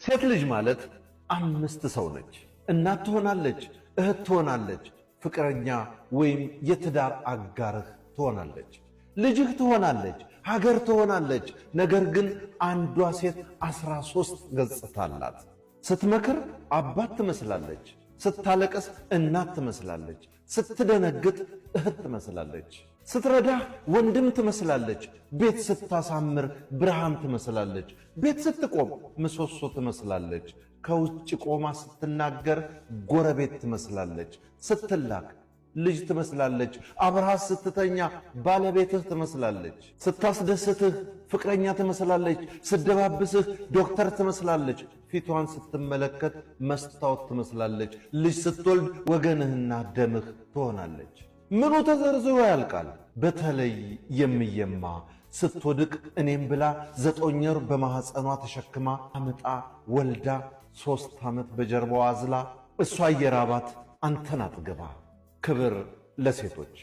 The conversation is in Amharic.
ሴት ልጅ ማለት 5 ሰው ነች። እናት ትሆናለች፣ እህት ትሆናለች፣ ፍቅረኛ ወይም የትዳር አጋርህ ትሆናለች፣ ልጅህ ትሆናለች፣ ሀገር ትሆናለች። ነገር ግን አንዷ ሴት 13 ገጽታ አላት። ስትመክር አባት ትመስላለች፣ ስታለቅስ እናት ትመስላለች፣ ስትደነግጥ እህት ትመስላለች፣ ስትረዳህ ወንድም ትመስላለች፣ ቤት ስታሳምር ብርሃን ትመስላለች፣ ቤት ስትቆም ምሰሶ ትመስላለች፣ ከውጭ ቆማ ስትናገር ጎረቤት ትመስላለች፣ ስትላክ ልጅ ትመስላለች፣ አብረሃት ስትተኛ ባለቤትህ ትመስላለች፣ ስታስደስትህ ፍቅረኛ ትመስላለች፣ ስትደባብስህ ዶክተር ትመስላለች፣ ፊቷን ስትመለከት መስታወት ትመስላለች፣ ልጅ ስትወልድ ወገንህና ደምህ ትሆናለች። ምኑ ተዘርዝሮ ያልቃል? በተለይ የሚየማ ስትወድቅ እኔም ብላ 9 ወር በማኅፀኗ ተሸክማ አምጣ ወልዳ 3 ዓመት በጀርባዋ አዝላ እሷ እየራባት አንተን አጥግባ። ክብር ለሴቶች።